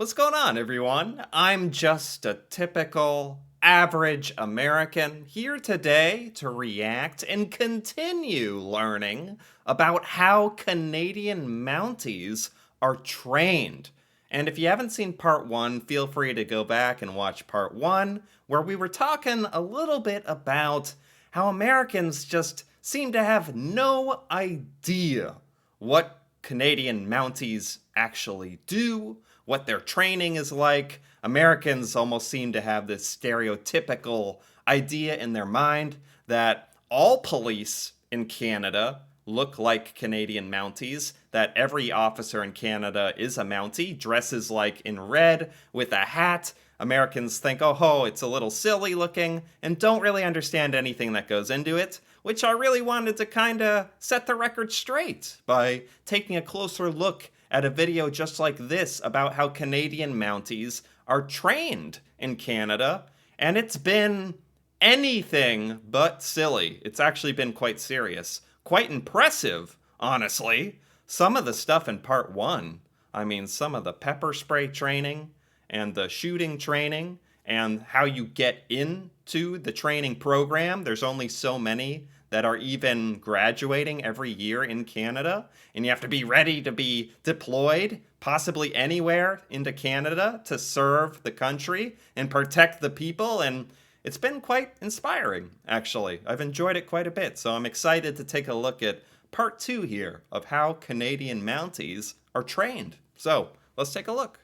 What's going on, everyone? I'm just a typical, average American here today to react and continue learning about how Canadian Mounties are trained. And if you haven't seen part one, feel free to go back and watch part one, where we were talking a little bit about how Americans just seem to have no idea what Canadian Mounties actually do, what their training is like. Americans almost seem to have this stereotypical idea in their mind that all police in Canada look like Canadian Mounties, that every officer in Canada is a Mountie, dresses like in red with a hat. Americans think, oh ho, it's a little silly looking, and don't really understand anything that goes into it, which I really wanted to kind of set the record straight by taking a closer look at a video just like this about how Canadian Mounties are trained in Canada, and it's been anything but silly. It's actually been quite serious. Quite impressive, honestly. Some of the stuff in part one, I mean, some of the pepper spray training and the shooting training and how you get into the training program. There's only so many that are even graduating every year in Canada, and you have to be ready to be deployed, possibly anywhere into Canada, to serve the country and protect the people, and it's been quite inspiring, actually. I've enjoyed it quite a bit, so I'm excited to take a look at part two here of how Canadian Mounties are trained. So, let's take a look.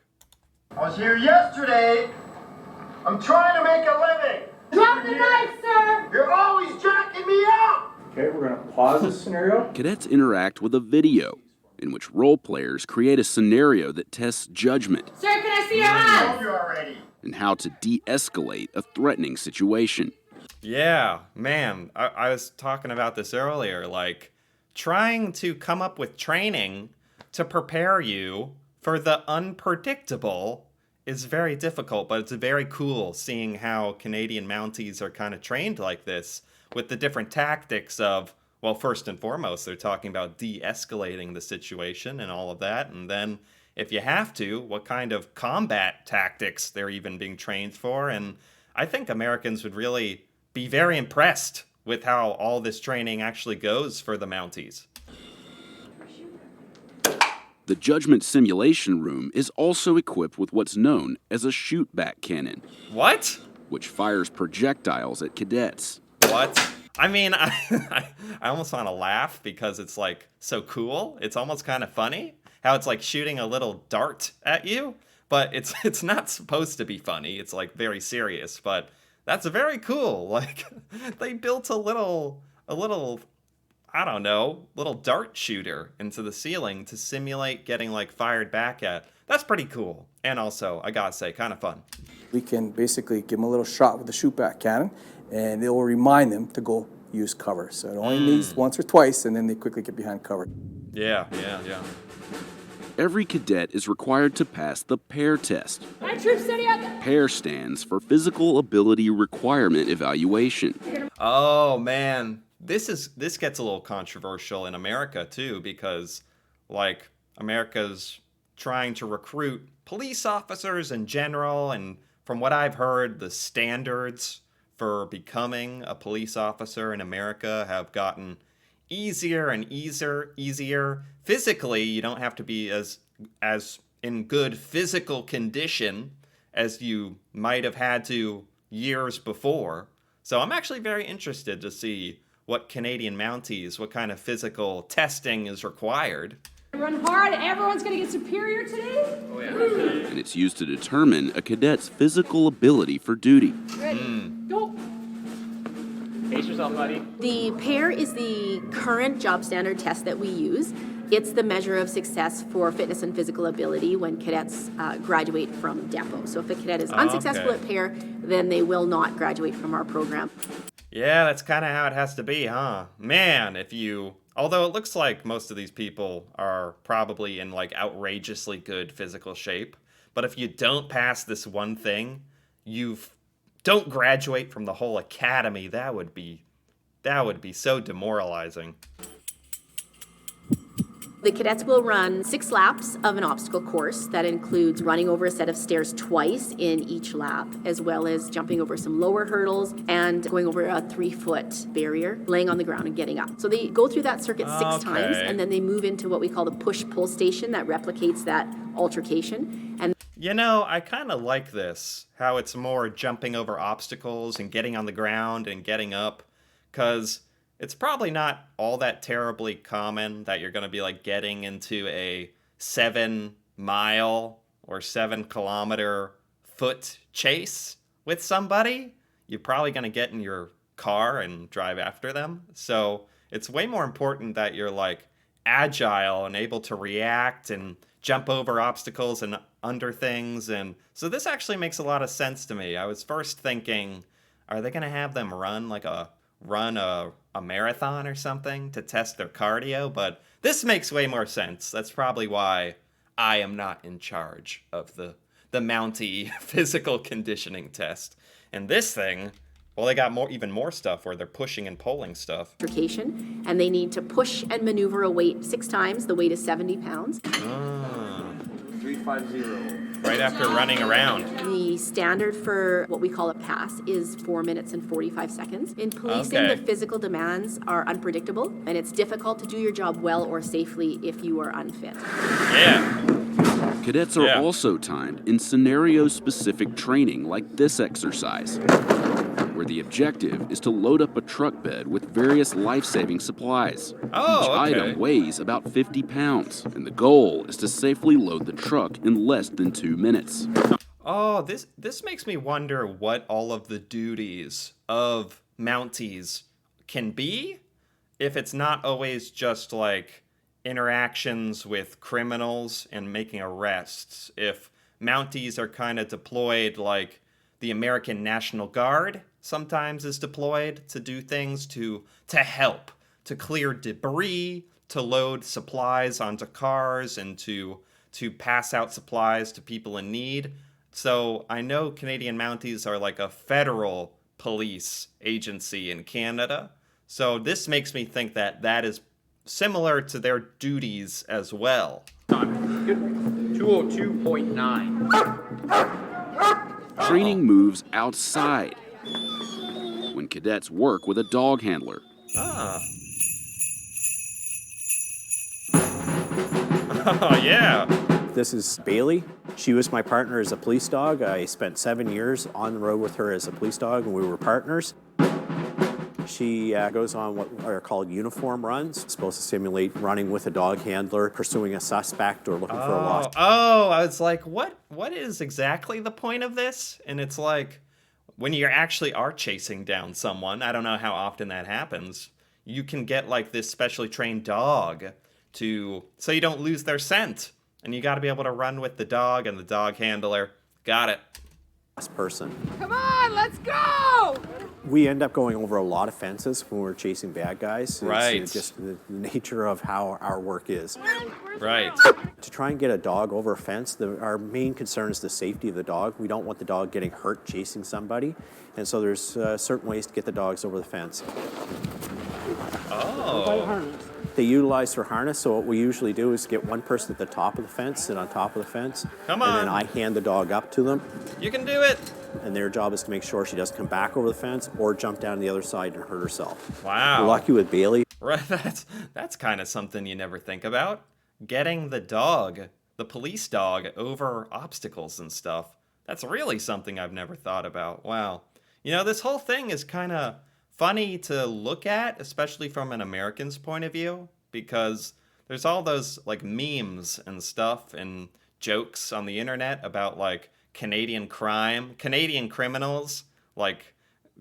I was here yesterday. I'm trying to make a living. Drop the knife, sir! You're always jacking me up! Okay, we're going to pause this scenario. Cadets interact with a video in which role players create a scenario that tests judgment Sir, can I see your I hands? told you already. and how to de-escalate a threatening situation. Yeah, man, I was talking about this earlier, like, trying to come up with training to prepare you for the unpredictable is very difficult, but it's very cool seeing how Canadian Mounties are kind of trained like this with the different tactics of, well, first and foremost, they're talking about de-escalating the situation and all of that, and then if you have to, what kind of combat tactics they're even being trained for, and I think Americans would really be very impressed with how all this training actually goes for the Mounties. The judgment simulation room is also equipped with what's known as a shoot-back cannon, What? which fires projectiles at cadets. What? I mean, I almost want to laugh because it's like so cool. It's almost kind of funny how it's like shooting a little dart at you, but it's not supposed to be funny. It's like very serious, but that's very cool. Like they built a little I don't know, little dart shooter into the ceiling to simulate getting like fired back at. That's pretty cool. And also, I gotta say, kind of fun. We can basically give them a little shot with the shoot-back cannon, and it will remind them to go use cover. So it only needs once or twice, and then they quickly get behind cover. Yeah. Every cadet is required to pass the PAIR test. My troops steady up. PAIR stands for Physical Ability Requirement Evaluation. Oh man, this gets a little controversial in America too, because like America's trying to recruit police officers in general, and from what I've heard, the standards for becoming a police officer in America have gotten easier and easier. Physically, you don't have to be as in good physical condition as you might have had to years before. So I'm actually very interested to see what Canadian Mounties, what kind of physical testing is required. Run hard. Everyone's going to get superior today. And it's used to determine a cadet's physical ability for duty. Ready. Go. Pace yourself, buddy. The PAIR is the current job standard test that we use. It's the measure of success for fitness and physical ability when cadets graduate from depot. So if a cadet is unsuccessful okay. at PAIR, then they will not graduate from our program. Yeah, that's kind of how it has to be, huh? Man, although it looks like most of these people are probably in like outrageously good physical shape, but if you don't pass this one thing, don't graduate from the whole academy. That would be so demoralizing. The cadets will run 6 laps of an obstacle course that includes running over a set of stairs twice in each lap, as well as jumping over some lower hurdles and going over a 3-foot barrier, laying on the ground and getting up. So they go through that circuit 6 times, and then they move into what we call the push-pull station that replicates that altercation. And You know, I kind of like this, how it's more jumping over obstacles and getting on the ground and getting up, because it's probably not all that terribly common that you're going to be like getting into a 7-mile or 7-kilometer foot chase with somebody. You're probably going to get in your car and drive after them. So it's way more important that you're like agile and able to react and jump over obstacles and under things. And so this actually makes a lot of sense to me. I was first thinking, are they going to have them run a marathon or something to test their cardio? But this makes way more sense. That's probably why I am not in charge of the Mountie physical conditioning test. And this thing, well, they got even more stuff where they're pushing and pulling stuff. altercation, and they need to push and maneuver a weight 6 times. The weight is 70 pounds. 350. Right after running around. The standard for what we call a pass is 4 minutes and 45 seconds. In policing, Okay. the physical demands are unpredictable, and it's difficult to do your job well or safely if you are unfit. Yeah. Cadets are Yeah. also timed in scenario-specific training like this exercise, where the objective is to load up a truck bed with various life-saving supplies. Oh, Each okay. item weighs about 50 pounds, and the goal is to safely load the truck in less than 2 minutes. Oh, this makes me wonder what all of the duties of Mounties can be, if it's not always just like interactions with criminals and making arrests. If Mounties are kind of deployed like the American National Guard sometimes is deployed to do things to help, to clear debris, to load supplies onto cars, and to pass out supplies to people in need. So I know Canadian Mounties are like a federal police agency in Canada. So this makes me think that that is similar to their duties as well. 202.9. Training moves outside when cadets work with a dog handler. Ah. Oh, yeah. This is Bailey. She was my partner as a police dog. I spent 7 years on the road with her as a police dog, and we were partners. She goes on what are called uniform runs. It's supposed to simulate running with a dog handler, pursuing a suspect, or looking for a lost. Oh, I was like, what is exactly the point of this? And it's like, when you actually are chasing down someone, I don't know how often that happens, you can get like this specially trained dog so you don't lose their scent. And you got to be able to run with the dog and the dog handler. Got it. Person. Come on, let's go! We end up going over a lot of fences when we're chasing bad guys. It's Right. just the nature of how our work is. Right. To try and get a dog over a fence, our main concern is the safety of the dog. We don't want the dog getting hurt chasing somebody. And so there's certain ways to get the dogs over the fence. Oh. They utilize their harness, so what we usually do is get one person at the top of the fence, sit on top of the fence, Come and on. then I hand the dog up to them, You can do it. and their job is to make sure she doesn't come back over the fence or jump down the other side and hurt herself. Wow. We're lucky with Bailey. Right, that's kind of something you never think about. Getting the dog, the police dog, over obstacles and stuff. That's really something I've never thought about. Wow. You know, this whole thing is kind of funny to look at, especially from an American's point of view, because there's all those like memes and stuff and jokes on the internet about like Canadian crime, Canadian criminals, like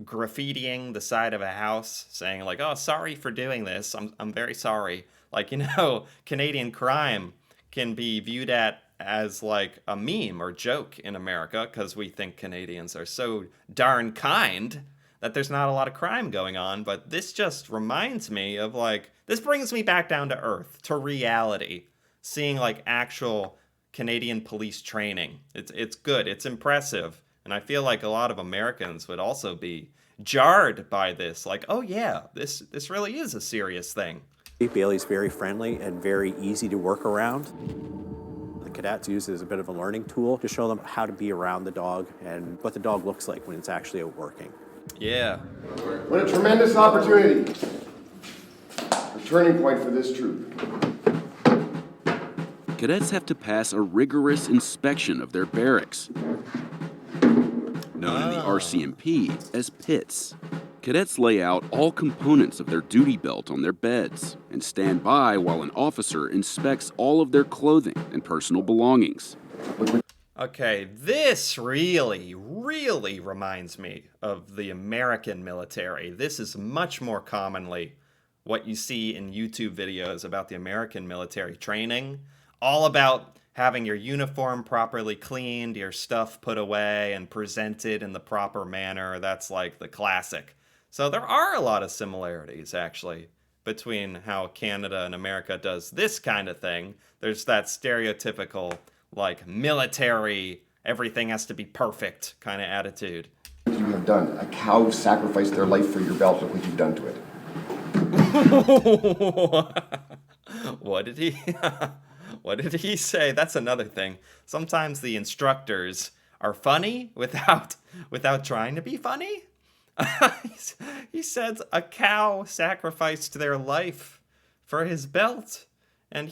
graffitiing the side of a house saying like, oh, sorry for doing this. I'm very sorry. Like, you know, Canadian crime can be viewed as like a meme or joke in America because we think Canadians are so darn kind that there's not a lot of crime going on. But this just reminds me of like, this brings me back down to earth, to reality, seeing like actual Canadian police training. It's good. It's impressive. And I feel like a lot of Americans would also be jarred by this. Like, oh yeah, this really is a serious thing. Bailey's very friendly and very easy to work around. The cadets use it as a bit of a learning tool to show them how to be around the dog and what the dog looks like when it's actually out working. Yeah. What a tremendous opportunity. A turning point for this troop. Cadets have to pass a rigorous inspection of their barracks, known in the RCMP as pits. Cadets lay out all components of their duty belt on their beds and stand by while an officer inspects all of their clothing and personal belongings. Okay, this really reminds me of the American military. This is much more commonly what you see in YouTube videos about the American military training. All about having your uniform properly cleaned, your stuff put away and presented in the proper manner. That's like the classic. So there are a lot of similarities, actually, between how Canada and America does this kind of thing. There's that stereotypical, like, military, everything has to be perfect kind of attitude. What you have done. A cow sacrificed their life for your belt. Look what you've done to it. What did he... What did he say? That's another thing. Sometimes the instructors are funny without trying to be funny. He said a cow sacrificed their life for his belt, and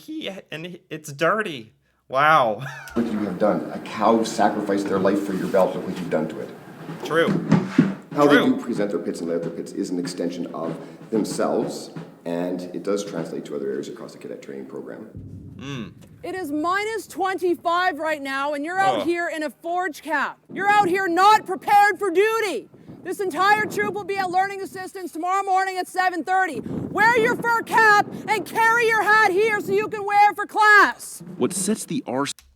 it's dirty. Wow. What you have done. A cow sacrificed their life for your belt. Look what you've done to it. True. How they do present their pits and lay out their pits is an extension of themselves, and it does translate to other areas across the cadet training program. It is minus 25 right now, and you're out here in a forge cap. You're out here not prepared for duty. This entire troop will be at learning assistance tomorrow morning at 7:30. Wear your fur cap and carry your hat here so you can wear it for class. What sets the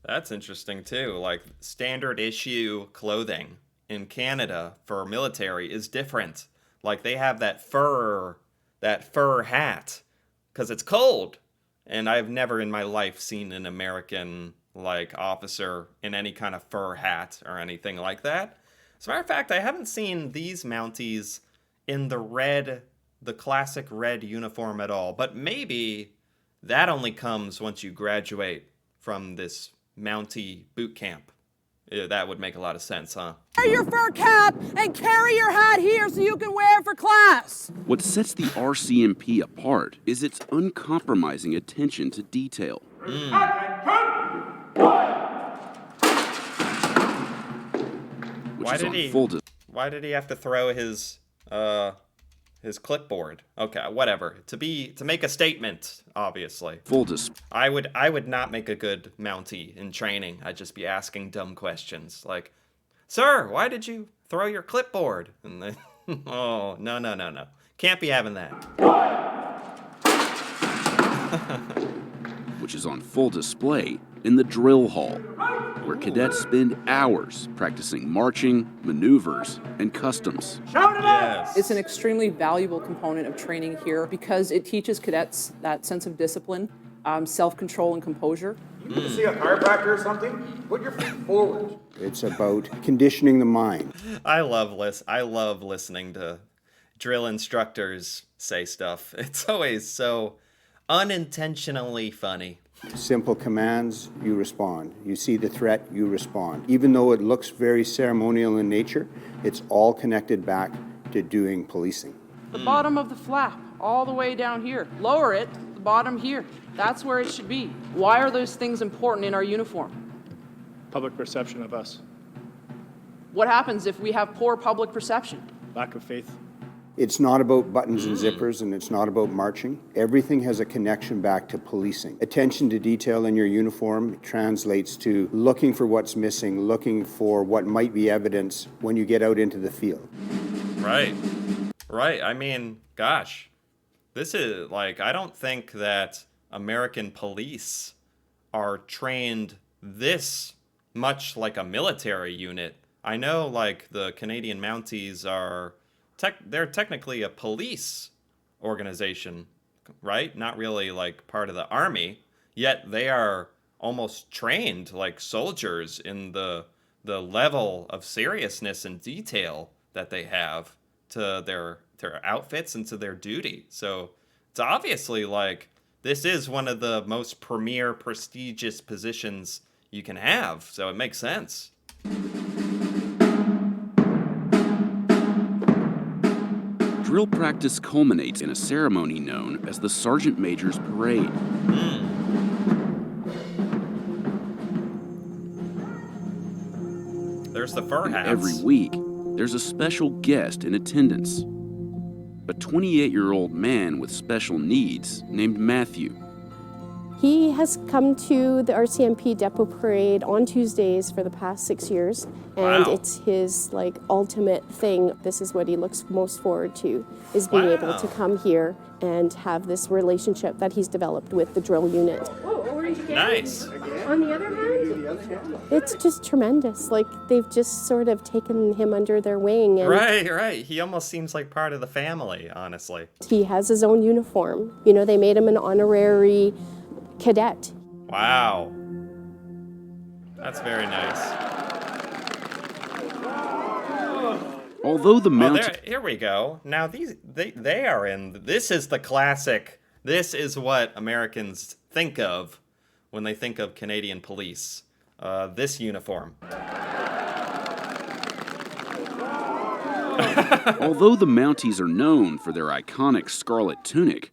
That's interesting too. Like, standard issue clothing in Canada for military is different. Like, they have that fur hat because it's cold. And I've never in my life seen an American, like, officer in any kind of fur hat or anything like that. As a matter of fact, I haven't seen these Mounties in the classic red uniform at all. But maybe that only comes once you graduate from this Mountie boot camp. Yeah, that would make a lot of sense, huh? Wear your fur cap and carry your hat here so you can wear it for class. What sets the RCMP apart is its uncompromising attention to detail. Which is on full Why did he have to throw his clipboard? Okay, whatever. To make a statement, obviously. I would not make a good Mountie in training. I'd just be asking dumb questions like, "Sir, why did you throw your clipboard?" And then, oh, no. Can't be having that. Which is on full display in the drill hall, where cadets spend hours practicing marching, maneuvers, and customs. Yes. It's an extremely valuable component of training here because it teaches cadets that sense of discipline, self-control, and composure. You see a chiropractor or something? Put your feet forward. It's about conditioning the mind. I love listening to drill instructors say stuff. It's always so unintentionally funny. Simple commands, you respond. You see the threat, you respond. Even though it looks very ceremonial in nature, it's all connected back to doing policing. The bottom of the flap, all the way down here. Lower it, the bottom here. That's where it should be. Why are those things important in our uniform? Public perception of us. What happens if we have poor public perception? Lack of faith. It's not about buttons and zippers, and it's not about marching. Everything has a connection back to policing. Attention to detail in your uniform translates to looking for what's missing, looking for what might be evidence when you get out into the field. Right. I mean, gosh, this is like, I don't think that American police are trained this much like a military unit. I know, like, the Canadian Mounties are they're technically a police organization, right? Not really like part of the army, yet they are almost trained like soldiers in the level of seriousness and detail that they have to their outfits and to their duty. So it's obviously like this is one of the most premier, prestigious positions you can have, so it makes sense. Drill practice culminates in a ceremony known as the Sergeant Major's Parade. There's the fur And hats. every week, there's a special guest in attendance. A 28-year-old man with special needs named Matthew. He has come to the RCMP Depot Parade on Tuesdays for the past 6 years, and Wow. it's his ultimate thing. This is what he looks most forward to, is being able to come here and have this relationship that he's developed with the drill unit. Nice. On the other hand, it's just tremendous. They've just sort of taken him under their wing, and Right. He almost seems like part of the family, honestly. he has his own uniform. They made him an honorary cadet. Wow. That's very nice. Although the Mounties... Here we go. Now they are in. This is the classic. This is what Americans think of when they think of Canadian police. This uniform. Although the Mounties are known for their iconic scarlet tunic,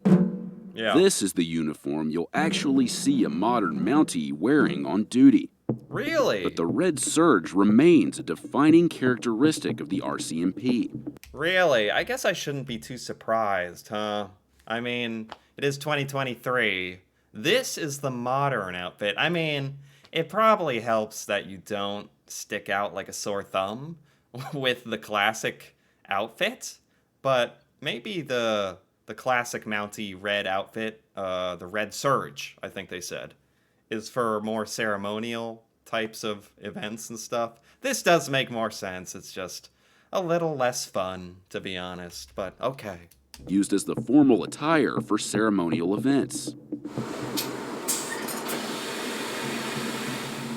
Yeah. this is the uniform you'll actually see a modern Mountie wearing on duty. Really? But the red serge remains a defining characteristic of the RCMP. Really? I guess I shouldn't be too surprised, huh? I mean, it is 2023. This is the modern outfit. I mean, it probably helps that you don't stick out like a sore thumb with the classic outfit, but maybe the classic Mountie red outfit, the red serge, I think they said, is for more ceremonial types of events and stuff. This does make more sense. It's just a little less fun, to be honest, but okay. Used as the formal attire for ceremonial events.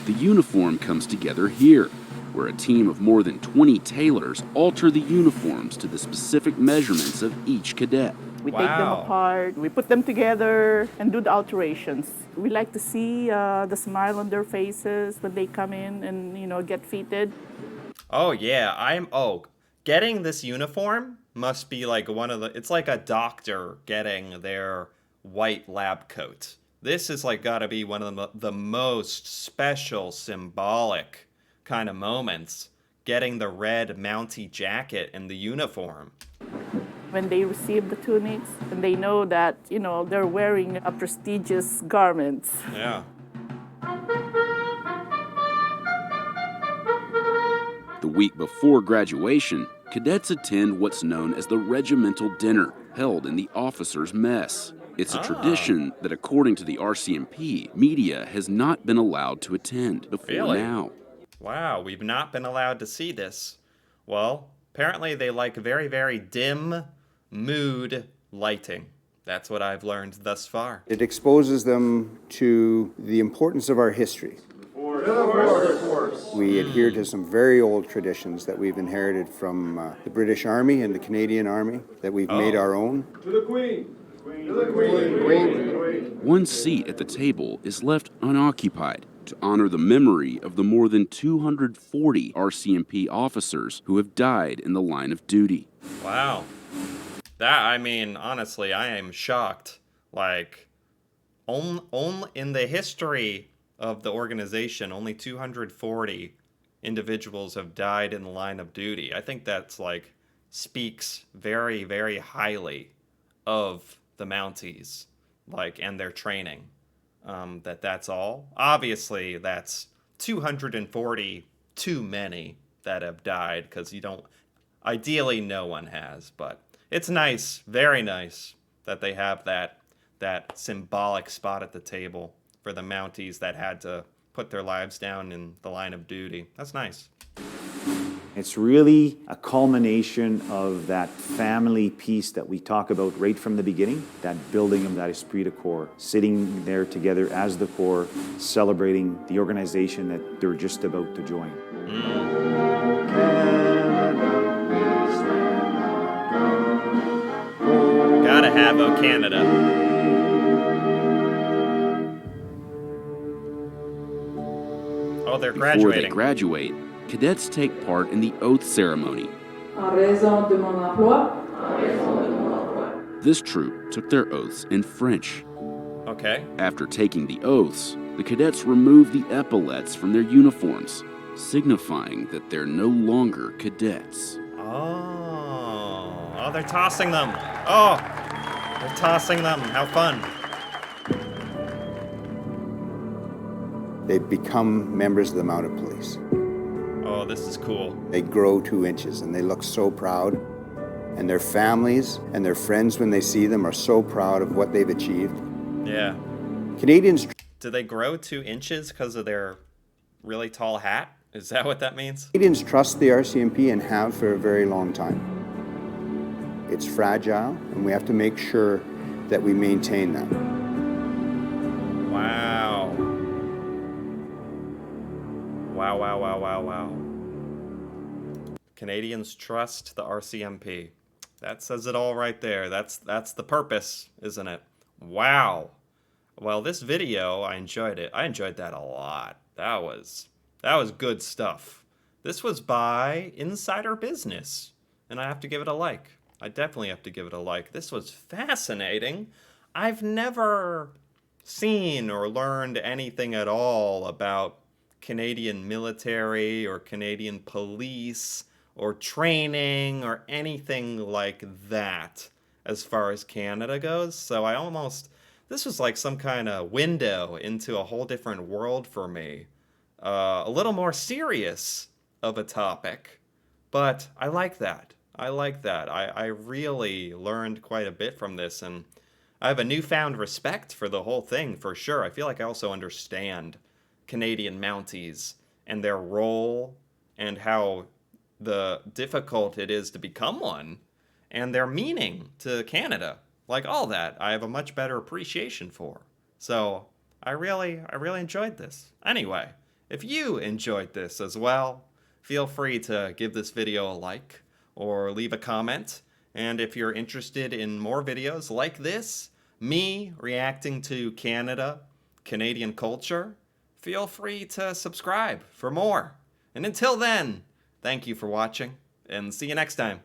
The uniform comes together here, where a team of more than 20 tailors alter the uniforms to the specific measurements of each cadet. We take them apart, we put them together and do the alterations. We like to see the smile on their faces when they come in and, get fitted. Oh, yeah. Getting this uniform must be like it's like a doctor getting their white lab coat. This is gotta be one of the most special, symbolic kind of moments, getting the red Mountie jacket and the uniform. When they receive the tunics and they know that, they're wearing a prestigious garments. Yeah. The week before graduation, cadets attend what's known as the regimental dinner, held in the officers' mess. It's a tradition that, according to the RCMP, media has not been allowed to attend before now. Wow, we've not been allowed to see this. Well, apparently they like very, very dim mood lighting. That's what I've learned thus far. It exposes them to the importance of our history. We adhere to some very old traditions that we've inherited from the British Army and the Canadian Army that we've made our own. To the Queen! To the Queen! One seat at the table is left unoccupied to honor the memory of the more than 240 RCMP officers who have died in the line of duty. Wow. Honestly, I am shocked. Only in the history of the organization, only 240 individuals have died in the line of duty. I think that's speaks very, very highly of the Mounties, and their training. That's all. Obviously, that's 240 too many that have died, because ideally no one has, but it's nice, very nice, that they have that symbolic spot at the table for the Mounties that had to put their lives down in the line of duty. That's nice. It's really a culmination of that family piece that we talk about right from the beginning, that building of that esprit de corps, sitting there together as the corps, celebrating the organization that they're just about to join. Gotta have of Canada. Oh, they're Before they graduating. graduate, cadets take part in the oath ceremony. This troop took their oaths in French. Okay. After taking the oaths, the cadets remove the epaulets from their uniforms, signifying that they're no longer cadets. Oh, they're tossing them. Oh, they're tossing them. How fun. They become members of the Mounted Police. Oh, this is cool. They grow 2 inches and they look so proud. And their families and their friends, when they see them, are so proud of what they've achieved. Yeah. Canadians. Do they grow 2 inches because of their really tall hat? Is that what that means? Canadians trust the RCMP and have for a very long time. It's fragile, and we have to make sure that we maintain that. Wow. Wow, wow, wow, wow, wow. Canadians trust the RCMP. That says it all right there. That's the purpose, isn't it? Wow. Well, this video, I enjoyed it. I enjoyed that a lot. That was good stuff. This was by Insider Business, and I have to give it a like. I definitely have to give it a like. This was fascinating. I've never seen or learned anything at all about Canadian military or Canadian police or training or anything like that as far as Canada goes. So this was like some kind of window into a whole different world for me. A little more serious of a topic, but I like that. I really learned quite a bit from this, and I have a newfound respect for the whole thing, for sure. I feel like I also understand Canadian Mounties and their role and how difficult it is to become one, and their meaning to Canada. Like all that, I have a much better appreciation for. So I really enjoyed this. Anyway, if you enjoyed this as well, feel free to give this video a like or leave a comment. And if you're interested in more videos like this, me reacting to Canada, Canadian culture, feel free to subscribe for more. And until then, thank you for watching, and see you next time.